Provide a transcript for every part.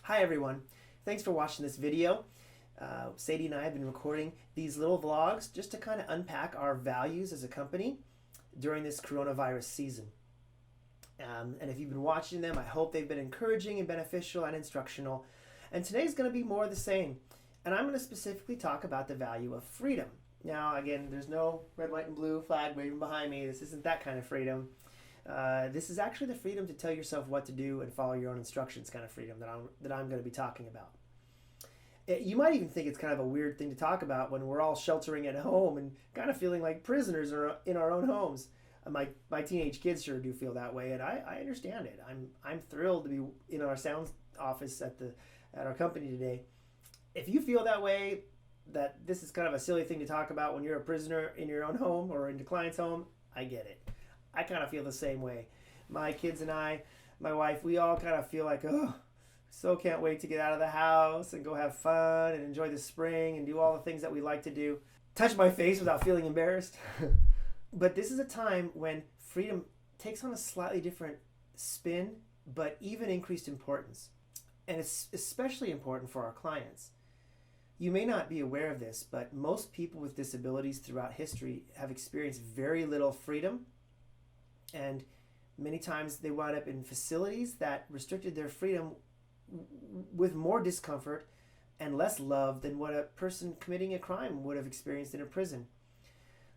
Hi everyone, thanks for watching this video. Sadie and I have been recording these little vlogs just to kind of unpack our values as a company during this coronavirus season. And if you've been watching them, I hope they've been encouraging and beneficial and instructional. And today's going to be more of the same. And I'm going to specifically talk about the value of freedom. Now, again, there's no red, white, and blue flag waving behind me. This isn't that kind of freedom. This is actually the freedom to tell yourself what to do and follow your own instructions kind of freedom that I'm going to be talking about. You might even think it's kind of a weird thing to talk about when we're all sheltering at home and kind of feeling like prisoners in our own homes. My teenage kids sure do feel that way, and I understand it. I'm thrilled to be in our sound office at our company today. If you feel that way, that this is kind of a silly thing to talk about when you're a prisoner in your own home or in the client's home, I get it. I kind of feel the same way. My kids and I, my wife, we all kind of feel like, oh, so can't wait to get out of the house and go have fun and enjoy the spring and do all the things that we like to do. Touch my face without feeling embarrassed. But this is a time when freedom takes on a slightly different spin, but even increased importance. And it's especially important for our clients. You may not be aware of this, but most people with disabilities throughout history have experienced very little freedom. And many times they wound up in facilities that restricted their freedom with more discomfort and less love than what a person committing a crime would have experienced in a prison.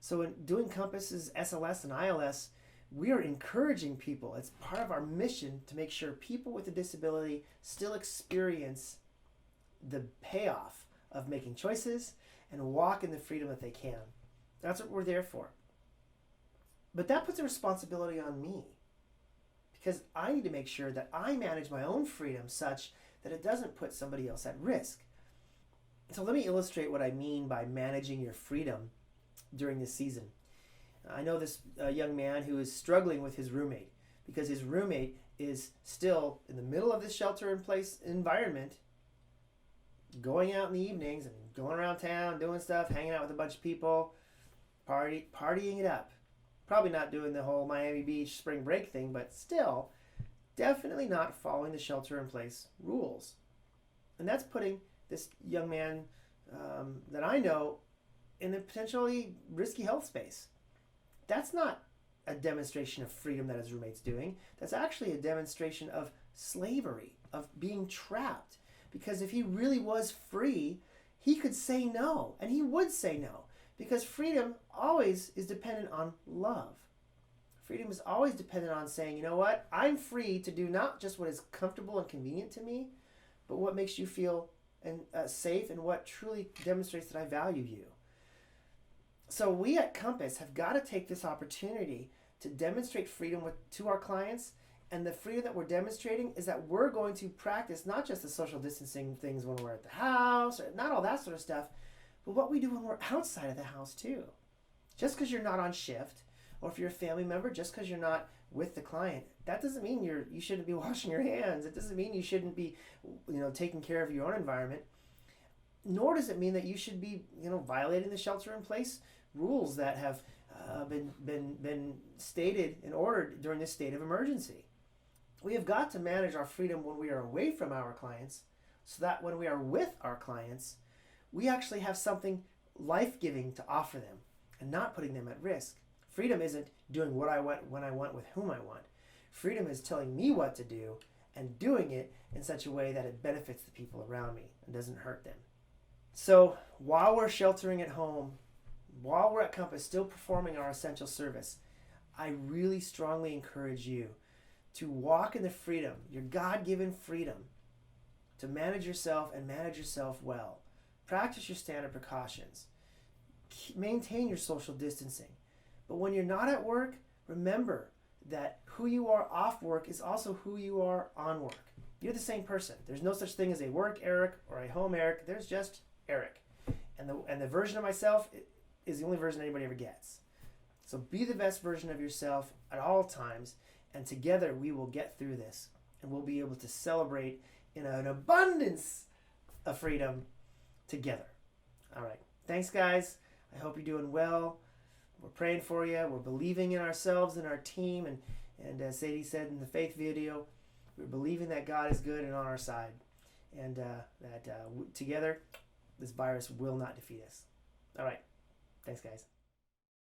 So in doing Compass's SLS and ILS, we are encouraging people. It's part of our mission to make sure people with a disability still experience the payoff of making choices and walk in the freedom that they can. That's what we're there for. But that puts a responsibility on me, because I need to make sure that I manage my own freedom such that it doesn't put somebody else at risk. So let me illustrate what I mean by managing your freedom during this season. I know this young man who is struggling with his roommate because his roommate is still in the middle of this shelter-in-place environment, going out in the evenings and going around town, doing stuff, hanging out with a bunch of people, partying it up. Probably not doing the whole Miami Beach spring break thing, but still, definitely not following the shelter-in-place rules. And that's putting this young man that I know in a potentially risky health space. That's not a demonstration of freedom that his roommate's doing. That's actually a demonstration of slavery, of being trapped. Because if he really was free, he could say no, and he would say no. Because freedom always is dependent on love. Freedom is always dependent on saying, you know what, I'm free to do not just what is comfortable and convenient to me, but what makes you feel safe and what truly demonstrates that I value you. So we at Compass have got to take this opportunity to demonstrate freedom to our clients. And the freedom that we're demonstrating is that we're going to practice not just the social distancing things when we're at the house, or not all that sort of stuff, but what we do when we're outside of the house too. Just because you're not on shift, or if you're a family member, just because you're not with the client, that doesn't mean you shouldn't be washing your hands. It doesn't mean you shouldn't be, taking care of your own environment. Nor does it mean that you should be, violating the shelter-in-place rules that have been stated and ordered during this state of emergency. We have got to manage our freedom when we are away from our clients, so that when we are with our clients, we actually have something life-giving to offer them and not putting them at risk. Freedom isn't doing what I want, when I want, with whom I want. Freedom is telling me what to do and doing it in such a way that it benefits the people around me and doesn't hurt them. So while we're sheltering at home, while we're at Compass still performing our essential service, I really strongly encourage you to walk in the freedom, your God-given freedom, to manage yourself and manage yourself well. Practice your standard precautions. Maintain your social distancing. But when you're not at work, remember that who you are off work is also who you are on work. You're the same person. There's no such thing as a work Eric or a home Eric. There's just Eric. And the version of myself is the only version anybody ever gets. So be the best version of yourself at all times, and together we will get through this, and we'll be able to celebrate in an abundance of freedom together. All right. Thanks, guys. I hope you're doing well. We're praying for you. We're believing in ourselves and our team. And as Sadie said in the faith video, we're believing that God is good and on our side. and together this virus will not defeat us. All right. Thanks, guys.